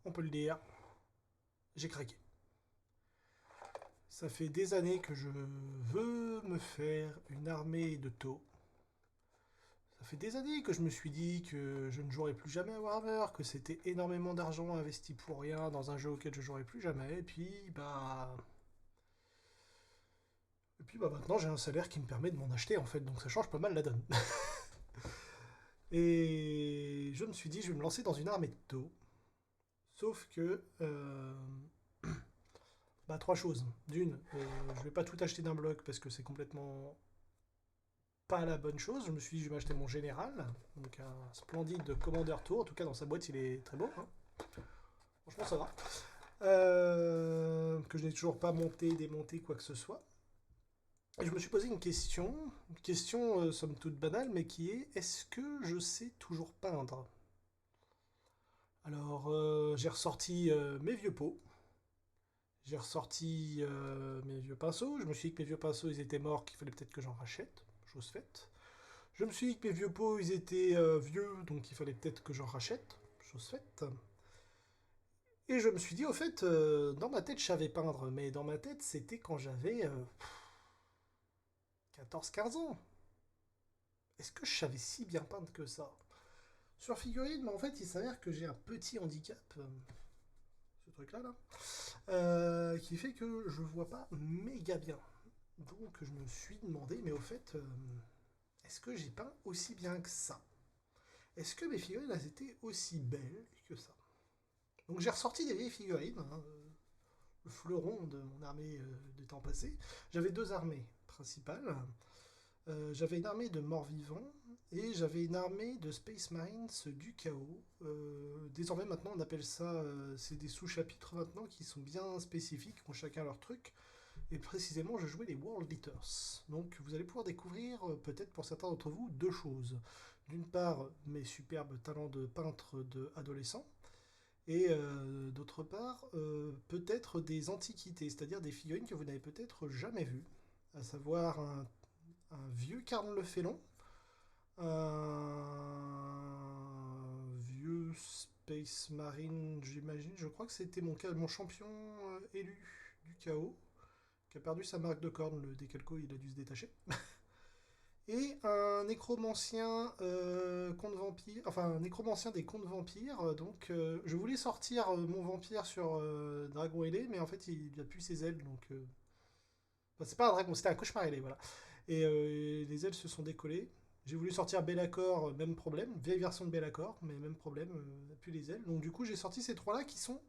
on peut le dire, j'ai craqué. Ça fait des années que je veux me faire une armée de taux. Ça fait des années que je me suis dit que je ne jouerais plus jamais à Warhammer, que c'était énormément d'argent investi pour rien dans un jeu auquel je jouerais plus jamais. Et puis maintenant j'ai un salaire qui me permet de m'en acheter en fait, donc ça change pas mal la donne. Et je me suis dit je vais me lancer dans une armée de taux. Sauf que trois choses. D'une, je vais pas tout acheter d'un bloc parce que c'est complètement pas la bonne chose. Je me suis dit, je vais m'acheter mon général, donc un splendide Commander Tour. En tout cas, dans sa boîte, il est très beau, hein. Franchement, ça va. Que je n'ai toujours pas monté, démonté, quoi que ce soit. Et je me suis posé une question somme toute banale, mais qui est est-ce que je sais toujours peindre? Alors, j'ai ressorti mes vieux pots, j'ai ressorti mes vieux pinceaux. Je me suis dit que mes vieux pinceaux, ils étaient morts, qu'il fallait peut-être que j'en rachète. Chose faite. Je me suis dit que mes vieux pots, ils étaient vieux, donc il fallait peut-être que j'en rachète. Chose faite. Et je me suis dit, au fait, dans ma tête, je savais peindre, mais dans ma tête, c'était quand j'avais 14-15 ans. Est-ce que je savais si bien peindre que ça? Sur figurine, mais en fait, il s'avère que j'ai un petit handicap, ce truc-là, là, qui fait que je vois pas méga bien. Donc je me suis demandé, mais au fait, est-ce que j'ai peint aussi bien que ça? Est-ce que mes figurines, elles étaient aussi belles que ça? Donc j'ai ressorti des vieilles figurines, hein, le fleuron de mon armée des temps passés. J'avais deux armées principales. J'avais une armée de morts-vivants et j'avais une armée de Space Marines du chaos. Désormais, maintenant, on appelle ça. C'est des sous-chapitres maintenant qui sont bien spécifiques, qui ont chacun leur truc. Et précisément, je jouais les World Eaters. Donc, vous allez pouvoir découvrir, peut-être pour certains d'entre vous, deux choses. D'une part, mes superbes talents de peintre de adolescent. Et d'autre part, peut-être des antiquités, c'est-à-dire des figurines que vous n'avez peut-être jamais vues. À savoir un vieux Carl Le Félon, un vieux Space Marine, j'imagine. Je crois que c'était mon champion élu du chaos, qui a perdu sa marque de corne. Le décalco, il a dû se détacher. Et un nécromancien conte vampire, enfin un nécromancien des contes vampires. Donc je voulais sortir mon vampire sur Dragon Ailé, mais en fait il a plus ses ailes, donc enfin, c'est pas un dragon, c'était un cauchemar ailé, voilà. Et les ailes se sont décollées. J'ai voulu sortir Bellacore, même problème, vieille version de Bellacore, mais même problème, plus les ailes. Donc du coup j'ai sorti ces trois-là qui sont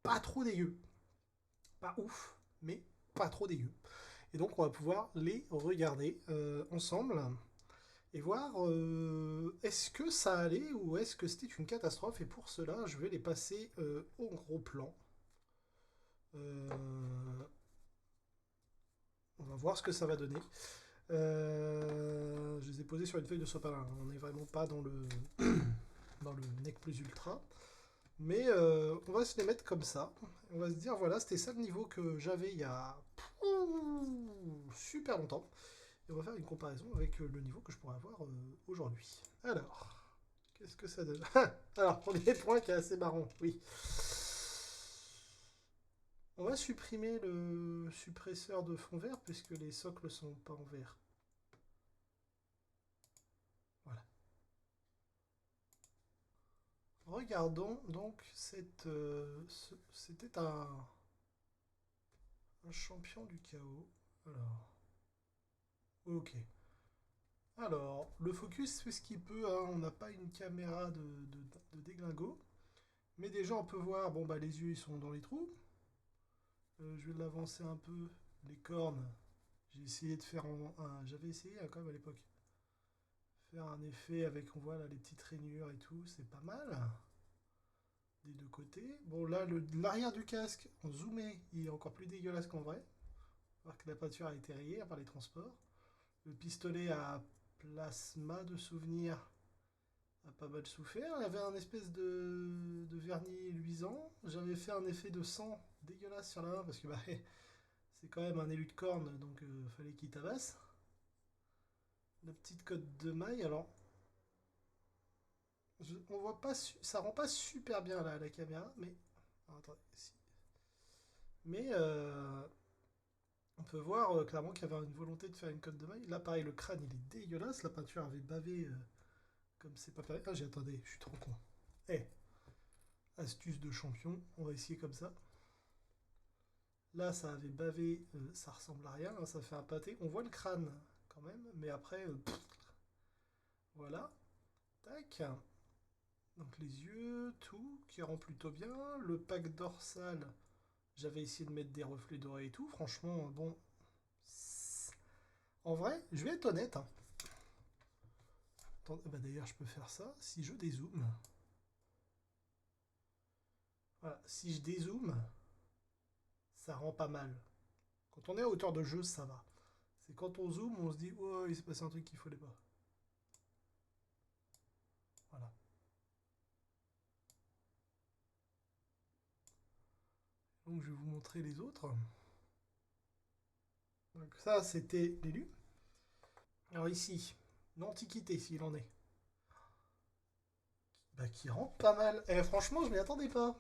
pas trop dégueux, pas ouf, mais pas trop dégueux. Et donc on va pouvoir les regarder ensemble et voir est-ce que ça allait ou est-ce que c'était une catastrophe. Et pour cela, je vais les passer au gros plan. Euh, on va voir ce que ça va donner. Je les ai posés sur une feuille de sopalin. On n'est vraiment pas dans le, dans le nec plus ultra. Mais on va se les mettre comme ça. On va se dire, voilà, c'était ça le niveau que j'avais il y a super longtemps. Et on va faire une comparaison avec le niveau que je pourrais avoir aujourd'hui. Alors, qu'est-ce que ça donne? Alors, premier point qui est assez marrant, oui. On va supprimer le suppresseur de fond vert puisque les socles sont pas en vert. Voilà. Regardons donc c'était un champion du chaos. Alors, ok. Alors, le focus fait ce qu'il peut, hein. On n'a pas une caméra de déglingo. Mais déjà, on peut voir, bon, bah, les yeux, ils sont dans les trous. Je vais l'avancer un peu. Les cornes, j'ai essayé de faire j'avais essayé quand même à l'époque. Faire un effet avec, on voit là, les petites rainures et tout, c'est pas mal. Des deux côtés. Bon, là, l'arrière du casque, en zoomé, il est encore plus dégueulasse qu'en vrai. Voir que la peinture a été rayée par les transports. Le pistolet à plasma de souvenir a pas mal souffert. Il y avait un espèce de vernis luisant. J'avais fait un effet de sang dégueulasse sur la main parce que bah, c'est quand même un élu de corne, donc fallait qu'il tabasse. La petite cote de maille, alors On voit pas, ça rend pas super bien là la caméra, mais attendez, mais on peut voir clairement qu'il y avait une volonté de faire une cote de maille. Là, pareil, le crâne il est dégueulasse, la peinture avait bavé comme c'est pas pareil. Ah, j'ai attendez, je suis trop con. Eh, astuce de champion, on va essayer comme ça. Là, ça avait bavé, ça ressemble à rien, hein, ça fait un pâté. On voit le crâne quand même, mais après, voilà. Tac. Donc les yeux, tout, qui rend plutôt bien. Le pack dorsal, j'avais essayé de mettre des reflets dorés et tout. Franchement, bon. En vrai, je vais être honnête, hein. Bah d'ailleurs, je peux faire ça. Si je dézoome. Voilà, si je dézoome, ça rend pas mal. Quand on est à hauteur de jeu, ça va. C'est quand on zoome, on se dit, oh, il s'est passé un truc qu'il fallait pas. Voilà. Donc je vais vous montrer les autres. Donc ça, c'était l'élu. Alors ici, l'Antiquité, s'il en est. Bah, qui rend pas mal. Et franchement, je m'y attendais pas.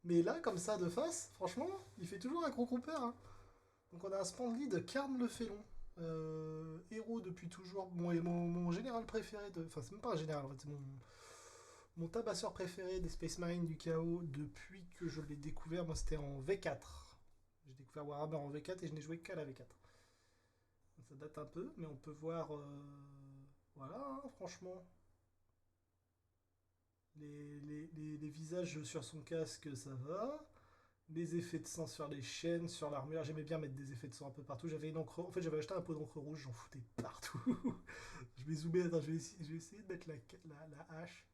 Mais là, comme ça, de face, franchement, il fait toujours un gros compère, hein. Donc on a un Spandly de Carne le Félon. Héros depuis toujours. Mon général préféré de. Enfin, c'est même pas un général, en fait, c'est mon tabasseur préféré des Space Marines du chaos depuis que je l'ai découvert. Moi, c'était en V4. J'ai découvert Warhammer en V4 et je n'ai joué qu'à la V4. Ça date un peu, mais on peut voir. Voilà, hein, franchement. Les visages sur son casque, ça va. Les effets de sang sur les chaînes, sur l'armure. J'aimais bien mettre des effets de sang un peu partout. J'avais une encre. En fait, j'avais acheté un pot d'encre rouge, j'en foutais partout. Je vais zoomer. Attends, je vais essayer de mettre la hache.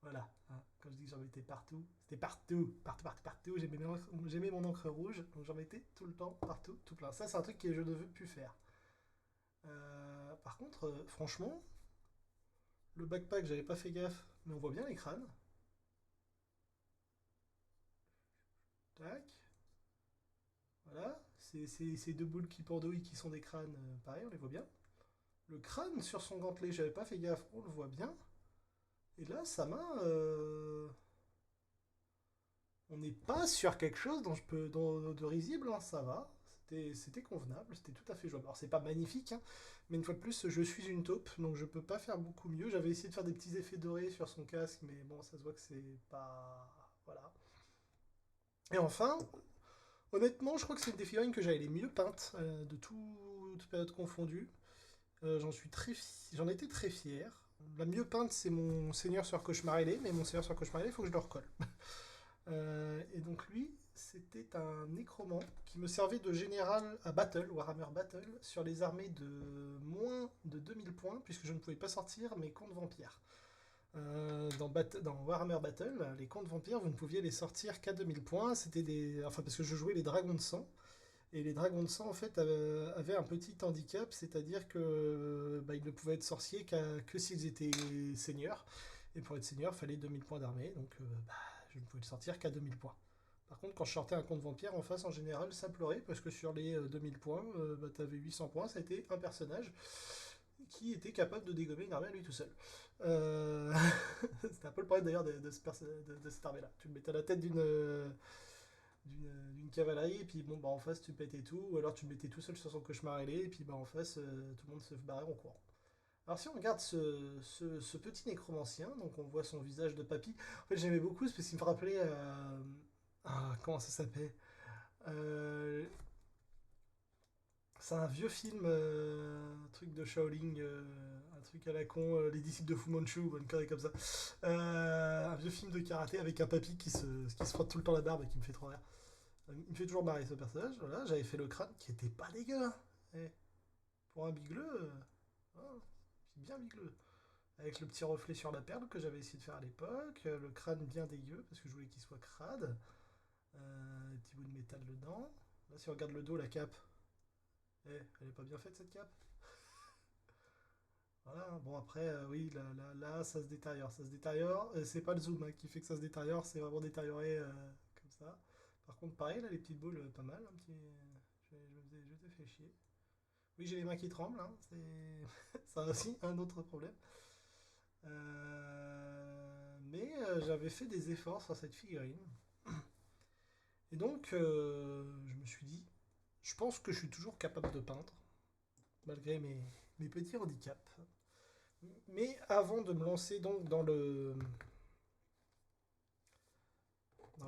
Voilà. Hein. Quand je dis que j'en mettais partout, c'était partout. Partout, partout, partout. J'aimais mon encre rouge, donc j'en mettais tout le temps, partout, tout plein. Ça, c'est un truc que je ne veux plus faire. Par contre, franchement, le backpack, j'avais pas fait gaffe, mais on voit bien les crânes. Tac. Voilà. Ces deux boules qui pendouillent qui sont des crânes, pareil, on les voit bien. Le crâne sur son gantelet, j'avais pas fait gaffe, on le voit bien. Et là, sa main, on n'est pas sur quelque chose dont je peux, de risible, hein, ça va. C'était convenable, c'était tout à fait jouable. Alors c'est pas magnifique, hein, mais une fois de plus, je suis une taupe, donc je peux pas faire beaucoup mieux. J'avais essayé de faire des petits effets dorés sur son casque, mais bon, ça se voit que c'est pas... Voilà. Et enfin, honnêtement, je crois que c'est une des figurines que j'avais les mieux peintes, de toute période confondue. J'en étais très fier. La mieux peinte, c'est mon Seigneur sur Cauchemar ailé, mais mon Seigneur sur Cauchemar ailé, il faut que je le recolle. Et donc lui, c'était un nécromant qui me servait de général à Battle, Warhammer Battle, sur les armées de moins de 2000 points, puisque je ne pouvais pas sortir mes comptes vampires. Dans Warhammer Battle, les comptes vampires, vous ne pouviez les sortir qu'à 2000 points. C'était des, enfin parce que je jouais les dragons de sang. Et les dragons de sang, en fait, avaient un petit handicap, c'est-à-dire que bah, ils ne pouvaient être sorciers que s'ils étaient seigneurs. Et pour être seigneur, il fallait 2000 points d'armée, donc bah, je ne pouvais le sortir qu'à 2000 points. Par contre, quand je sortais un compte vampire en face, en général, ça pleurait, parce que sur les 2000 points, bah, tu avais 800 points, ça a été un personnage qui était capable de dégommer une armée à lui tout seul. Euh... C'était un peu le problème d'ailleurs de cette armée-là. Tu le mettais à la tête d'une cavalerie, et puis bon, bah en face tu pétais tout, ou alors tu le mettais tout seul sur son cauchemar ailé, et puis bah en face tout le monde se barrait en courant. Alors si on regarde ce petit nécromancien, donc on voit son visage de papy, en fait j'aimais beaucoup parce qu'il me rappelait... comment ça s'appelait C'est un vieux film, un truc de Shaolin, un truc à la con, les disciples de Fu Manchu, ou une connerie comme ça. Un vieux film de karaté avec un papy qui se frotte tout le temps la barbe et qui me fait trop rire. Il me fait toujours marrer ce personnage. Voilà, j'avais fait le crâne qui était pas dégueu, hein. Eh, pour un bigleux, c'est bien bigleux. Avec le petit reflet sur la perle que j'avais essayé de faire à l'époque. Le crâne bien dégueu parce que je voulais qu'il soit crade. Petit bout de métal dedans. Là, si on regarde le dos, la cape. Elle est pas bien faite cette cape. Voilà, bon après, oui, là, ça se détériore. Ça se détériore. C'est pas le zoom hein, qui fait que ça se détériore, c'est vraiment détérioré comme ça. Par contre, pareil, là, les petites boules, pas mal. Un petit... je t'ai fait chier. Oui, j'ai les mains qui tremblent, hein, c'est ça aussi un autre problème. j'avais fait des efforts sur cette figurine. Et donc, je me suis dit, je pense que je suis toujours capable de peindre, malgré mes petits handicaps. Mais avant de me lancer donc dans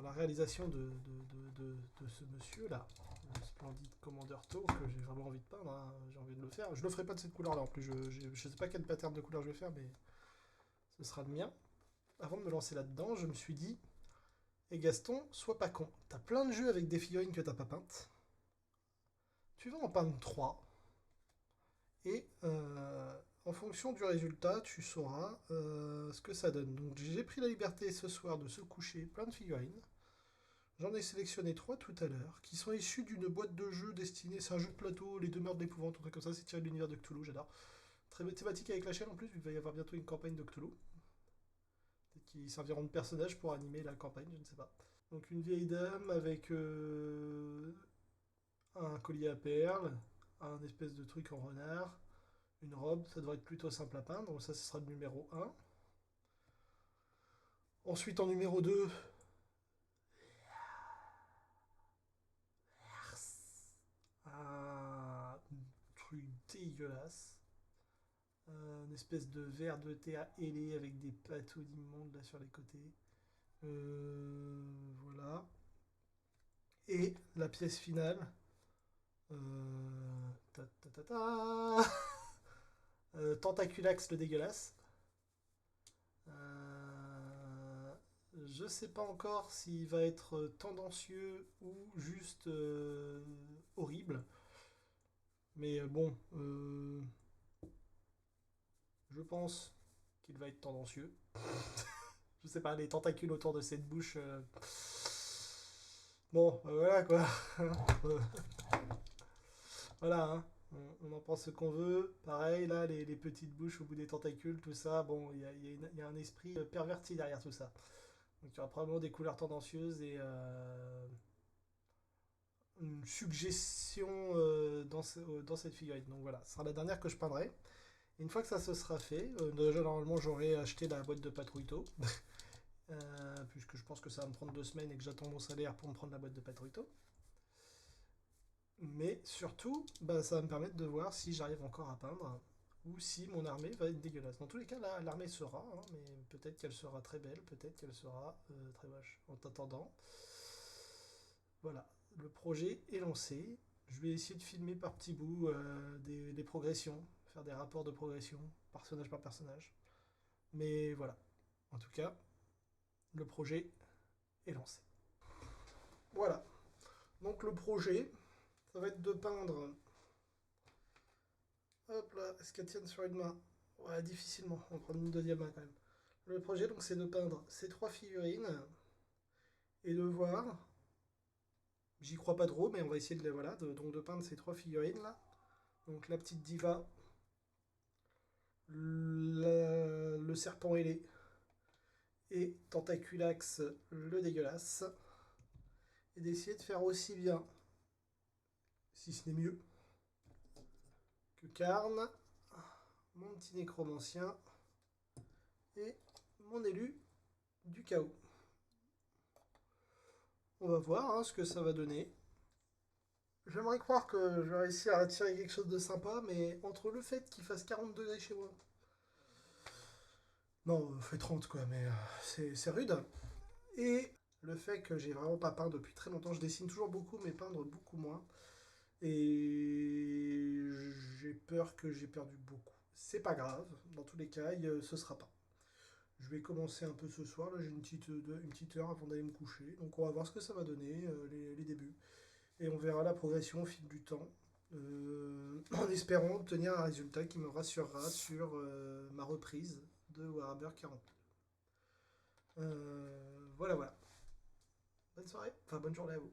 la réalisation de ce monsieur-là, le splendide Commander To, que j'ai vraiment envie de peindre, hein, j'ai envie de le faire. Je le ferai pas de cette couleur-là en plus, je ne sais pas quel pattern de couleur je vais faire, mais ce sera le mien. Avant de me lancer là-dedans, je me suis dit, et Gaston, sois pas con, t'as plein de jeux avec des figurines que t'as pas peintes, tu vas en peindre 3, et en fonction du résultat, tu sauras ce que ça donne. Donc j'ai pris la liberté ce soir de se coucher plein de figurines. J'en ai sélectionné 3 tout à l'heure, qui sont issus d'une boîte de jeux destinée, c'est un jeu de plateau, les demeures de l'épouvante, un truc comme ça, c'est tiré de l'univers de Cthulhu, j'adore. Très thématique avec la chaîne en plus, il va y avoir bientôt une campagne de Cthulhu. Peut-être qu'ils serviront de personnages pour animer la campagne, je ne sais pas. Donc une vieille dame avec un collier à perles, un espèce de truc en renard, une robe, ça devrait être plutôt simple à peindre, donc ça ce sera le numéro 1. Ensuite en numéro 2, un truc dégueulasse. Une espèce de verre de terre ailé avec des plateaux d'immonde là sur les côtés. Voilà. Et la pièce finale. Ta, ta, ta, ta. Tentaculax le dégueulasse. Je sais pas encore s'il va être tendancieux ou juste horrible. Mais bon, je pense qu'il va être tendancieux. Je sais pas, les tentacules autour de cette bouche. Bon, voilà quoi. Voilà, hein. On en pense ce qu'on veut. Pareil, là, les petites bouches au bout des tentacules, tout ça. Bon, il y a un esprit perverti derrière tout ça. Donc il y aura probablement des couleurs tendancieuses et une suggestion dans cette figurine. Donc voilà, ce sera la dernière que je peindrai. Et une fois que ça se sera fait, déjà normalement j'aurai acheté la boîte de Patrouito. Puisque je pense que ça va me prendre 2 semaines et que j'attends mon salaire pour me prendre la boîte de Patrouito. Mais surtout, bah, ça va me permettre de voir si j'arrive encore à peindre ou si mon armée va être dégueulasse. Dans tous les cas, l'armée sera, hein, mais peut-être qu'elle sera très belle, peut-être qu'elle sera très moche. En attendant, voilà, le projet est lancé. Je vais essayer de filmer par petits bouts des progressions, faire des rapports de progression, personnage par personnage. Mais voilà, en tout cas, le projet est lancé. Voilà, donc le projet, ça va être de peindre. Hop là, est-ce qu'elle tienne sur une main? Ouais, difficilement, on va prendre une deuxième main quand même. Le projet, donc, c'est de peindre ces 3 figurines et de voir. J'y crois pas trop, mais on va essayer de, voilà, donc de peindre ces 3 figurines là. Donc la petite diva, le serpent ailé et Tentaculax le dégueulasse. Et d'essayer de faire aussi bien, si ce n'est mieux, que Karn, mon petit nécromancien et mon élu du chaos. On va voir hein, ce que ça va donner. J'aimerais croire que je vais réussir à tirer quelque chose de sympa, mais entre le fait qu'il fasse 40 degrés chez moi. Non, il fait 30 quoi, mais c'est rude. Et le fait que j'ai vraiment pas peint depuis très longtemps, je dessine toujours beaucoup, mais peindre beaucoup moins. Et j'ai peur que j'ai perdu beaucoup. C'est pas grave, dans tous les cas, ce sera pas. Je vais commencer un peu ce soir, là j'ai une petite heure avant d'aller me coucher, donc on va voir ce que ça va donner, les débuts. Et on verra la progression au fil du temps, en espérant obtenir un résultat qui me rassurera sur ma reprise de Warhammer 40. Voilà, voilà. Bonne soirée, enfin bonne journée à vous.